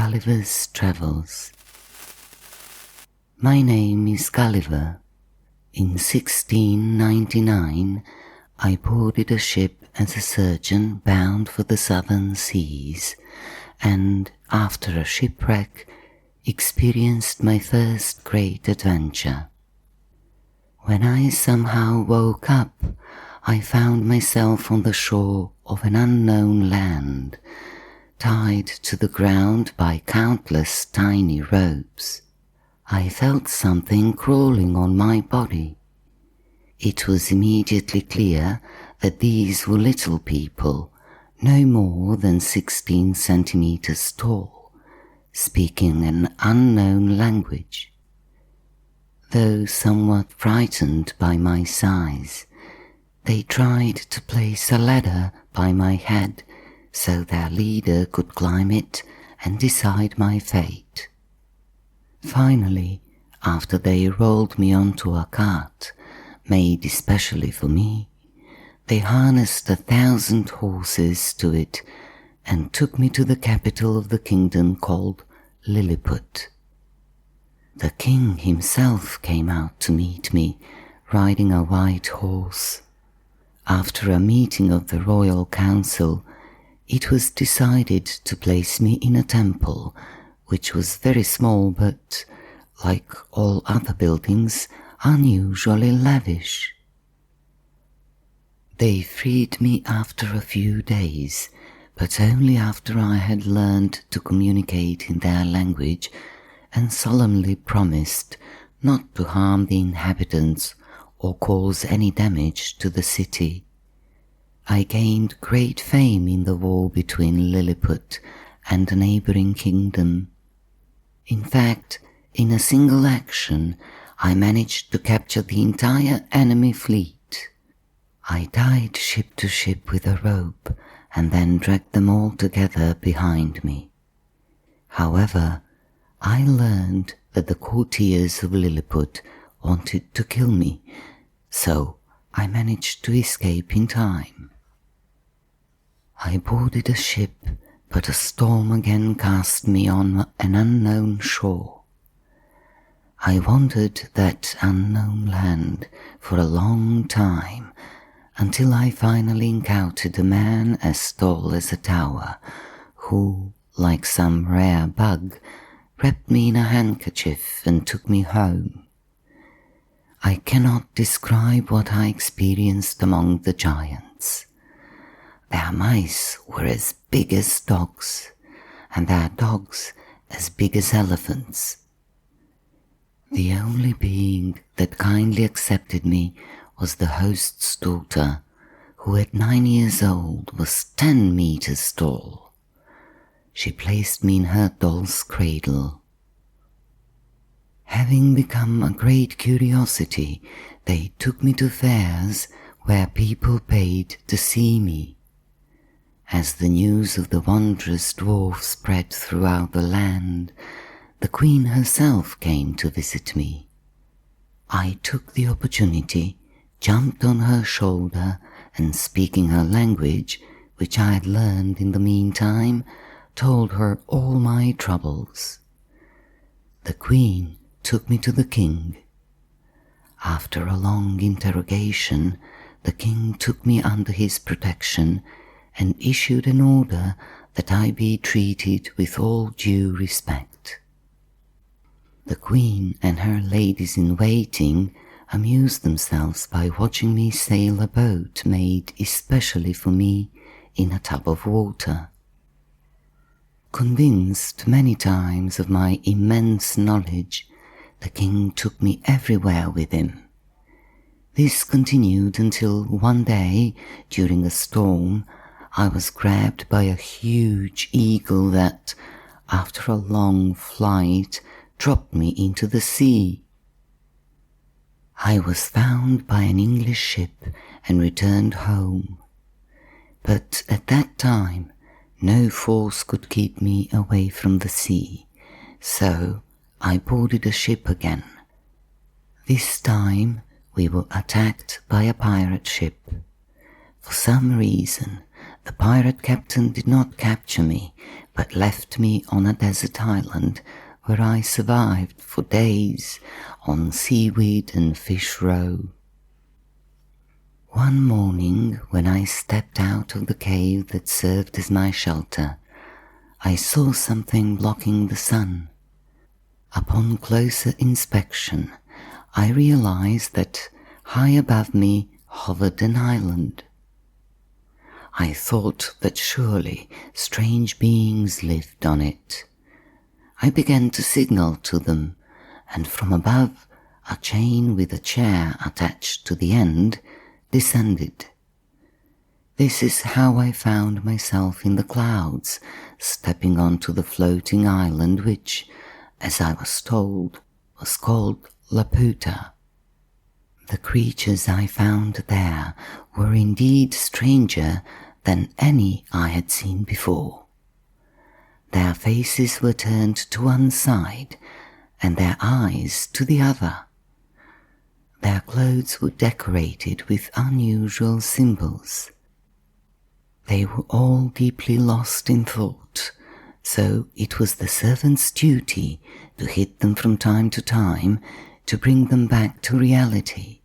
Gulliver's Travels. My name is Gulliver. In 1699, I boarded a ship as a surgeon bound for the southern seas, and after a shipwreck, experienced my first great adventure. When I somehow woke up, I found myself on the shore of an unknown land, tied to the ground by countless tiny ropes. I felt something crawling on my body. It was immediately clear that these were little people, no more than 16 centimeters tall, speaking an unknown language. Though somewhat frightened by my size, they tried to place a ladder by my head so their leader could climb it and decide my fate. Finally, after they rolled me onto a cart, made especially for me, they harnessed 1,000 horses to it and took me to the capital of the kingdom called Lilliput. The king himself came out to meet me, riding a white horse. After a meeting of the royal council, it was decided to place me in a temple, which was very small but, like all other buildings, unusually lavish. They freed me after a few days, but only after I had learned to communicate in their language and solemnly promised not to harm the inhabitants or cause any damage to the city. I gained great fame in the war between Lilliput and a neighboring kingdom. In fact, in a single action, I managed to capture the entire enemy fleet. I tied ship to ship with a rope and then dragged them all together behind me. However, I learned that the courtiers of Lilliput wanted to kill me, so I managed to escape in time. I boarded a ship, but a storm again cast me on an unknown shore. I wandered that unknown land for a long time, until I finally encountered a man as tall as a tower, who, like some rare bug, wrapped me in a handkerchief and took me home. I cannot describe what I experienced among the giants. Their mice were as big as dogs, and their dogs as big as elephants. The only being that kindly accepted me was the host's daughter, who at 9 years old was 10 meters tall. She placed me in her doll's cradle. Having become a great curiosity, they took me to fairs where people paid to see me. As the news of the wondrous dwarf spread throughout the land, the queen herself came to visit me. I took the opportunity, jumped on her shoulder, and speaking her language, which I had learned in the meantime, told her all my troubles. The queen took me to the king. After a long interrogation, the king took me under his protection and issued an order that I be treated with all due respect. The queen and her ladies-in-waiting amused themselves by watching me sail a boat made especially for me in a tub of water. Convinced many times of my immense knowledge, the king took me everywhere with him. This continued until one day, during a storm, I was grabbed by a huge eagle that, after a long flight, dropped me into the sea. I was found by an English ship and returned home. But at that time, no force could keep me away from the sea, so I boarded a ship again. This time we were attacked by a pirate ship. For some reason, the pirate captain did not capture me, but left me on a desert island where I survived for days on seaweed and fish roe. One morning, when I stepped out of the cave that served as my shelter, I saw something blocking the sun. Upon closer inspection, I realized that high above me hovered an island. I thought that surely strange beings lived on it. I began to signal to them, and from above, a chain with a chair attached to the end descended. This is how I found myself in the clouds, stepping onto the floating island which, as I was told, was called Laputa. The creatures I found there were indeed stranger than any I had seen before. Their faces were turned to one side, and their eyes to the other. Their clothes were decorated with unusual symbols. They were all deeply lost in thought, so it was the servant's duty to hit them from time to time to bring them back to reality.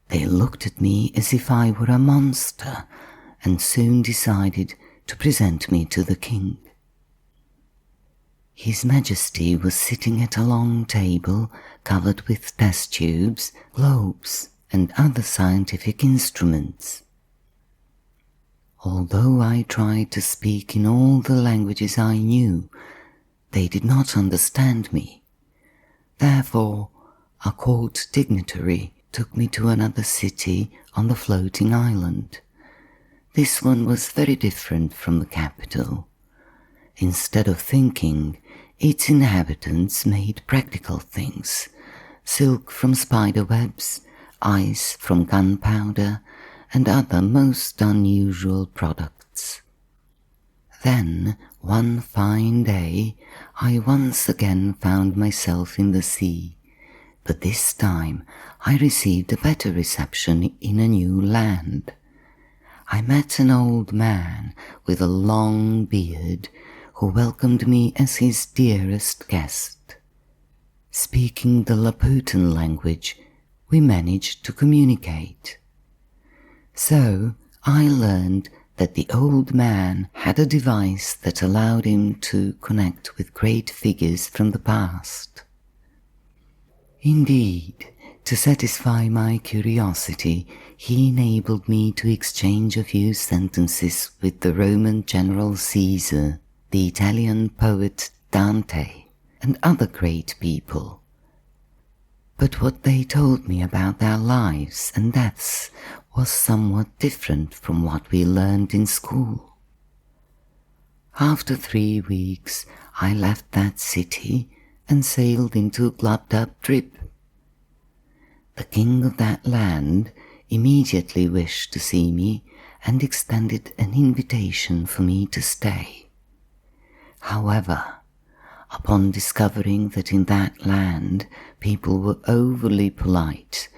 They looked at me as if I were a monster, and soon decided to present me to the king. His Majesty was sitting at a long table covered with test tubes, globes, and other scientific instruments. Although I tried to speak in all the languages I knew, they did not understand me. Therefore, a court dignitary took me to another city on the floating island. This one was very different from the capital. Instead of thinking, its inhabitants made practical things: silk from spider webs, ice from gunpowder, and other most unusual products. Then, one fine day, I once again found myself in the sea, but this time I received a better reception in a new land. I met an old man with a long beard who welcomed me as his dearest guest. Speaking the Laputan language, we managed to communicate. So I learned that the old man had a device that allowed him to connect with great figures from the past. Indeed, to satisfy my curiosity, he enabled me to exchange a few sentences with the Roman general Caesar, the Italian poet Dante, and other great people. But what they told me about their lives and deaths was somewhat different from what we learned in school. After 3 weeks, I left that city and sailed into Glabdubdrib. The king of that land immediately wished to see me and extended an invitation for me to stay. However, upon discovering that in that land people were overly polite,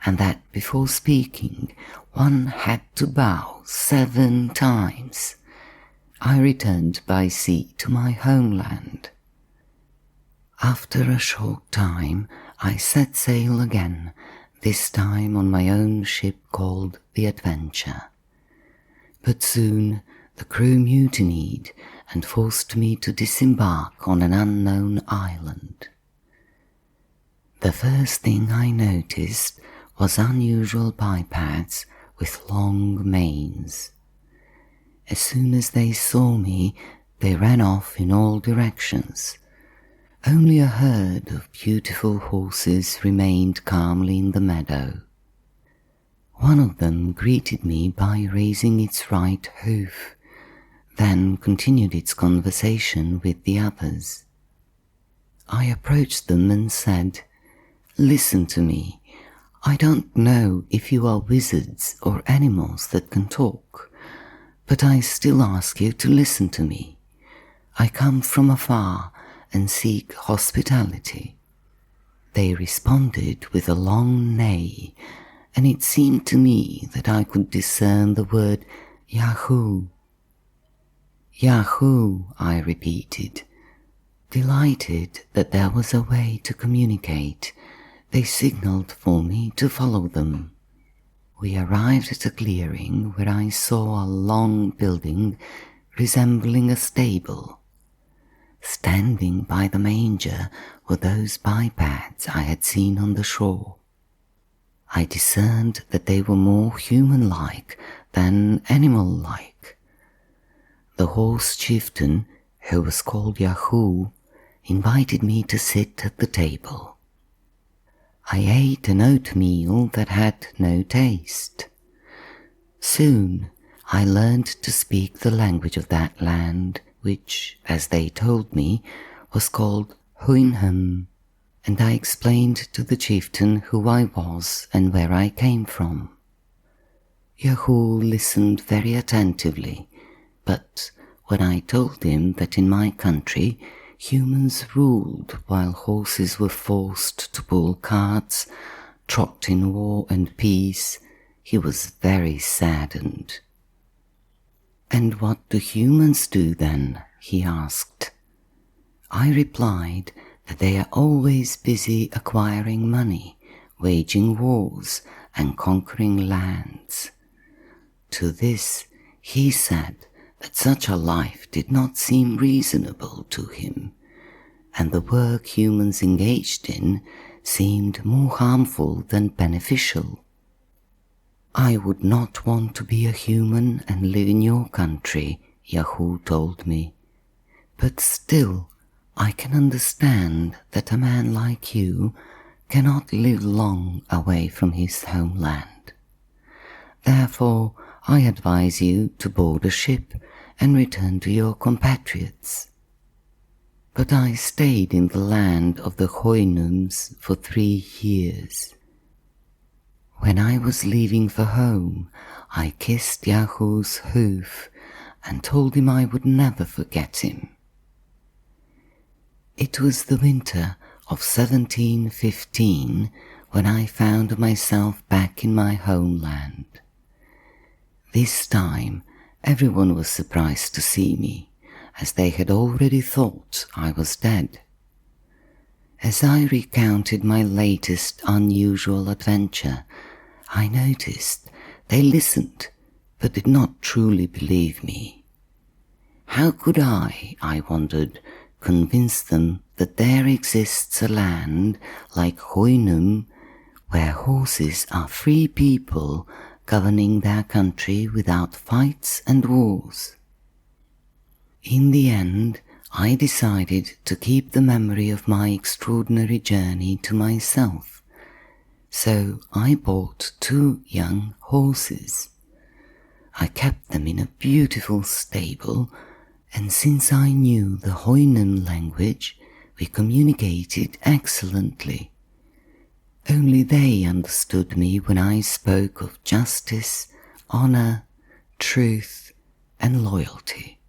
and that before speaking one had to bow 7 times, I returned by sea to my homeland. After a short time, I set sail again, this time on my own ship called the Adventure. But soon the crew mutinied and forced me to disembark on an unknown island. The first thing I noticed was unusual bipeds with long manes. As soon as they saw me, they ran off in all directions. Only a herd of beautiful horses remained calmly in the meadow. One of them greeted me by raising its right hoof, then continued its conversation with the others. I approached them and said, "Listen to me. I don't know if you are wizards or animals that can talk, but I still ask you to listen to me. I come from afar and seek hospitality." They responded with a long neigh, and it seemed to me that I could discern the word Yahoo. Yahoo, I repeated. Delighted that there was a way to communicate, they signalled for me to follow them. We arrived at a clearing where I saw a long building resembling a stable. Standing by the manger were those bipeds I had seen on the shore. I discerned that they were more human-like than animal-like. The horse chieftain, who was called Yahoo, invited me to sit at the table. I ate an oatmeal that had no taste. Soon I learned to speak the language of that land, which, as they told me, was called Huinham, and I explained to the chieftain who I was and where I came from. Yahoo listened very attentively, but when I told him that in my country humans ruled while horses were forced to pull carts, trot in war and peace, he was very saddened. "And what do humans do then?" he asked. I replied that they are always busy acquiring money, waging wars, and conquering lands. To this he said that such a life did not seem reasonable to him, and the work humans engaged in seemed more harmful than beneficial. "I would not want to be a human and live in your country," Yahoo told me, "but still I can understand that a man like you cannot live long away from his homeland. Therefore, I advise you to board a ship and return to your compatriots." But I stayed in the land of the Hoynums for 3 years. When I was leaving for home, I kissed Yahoo's hoof and told him I would never forget him. It was the winter of 1715 when I found myself back in my homeland. This time, everyone was surprised to see me, as they had already thought I was dead. As I recounted my latest unusual adventure, I noticed they listened but did not truly believe me. How could I wondered, convince them that there exists a land like Hoynum where horses are free people governing their country without fights and wars? In the end, I decided to keep the memory of my extraordinary journey to myself, so I bought 2 young horses. I kept them in a beautiful stable, and since I knew the Hoynan language, we communicated excellently. Only they understood me when I spoke of justice, honor, truth, and loyalty.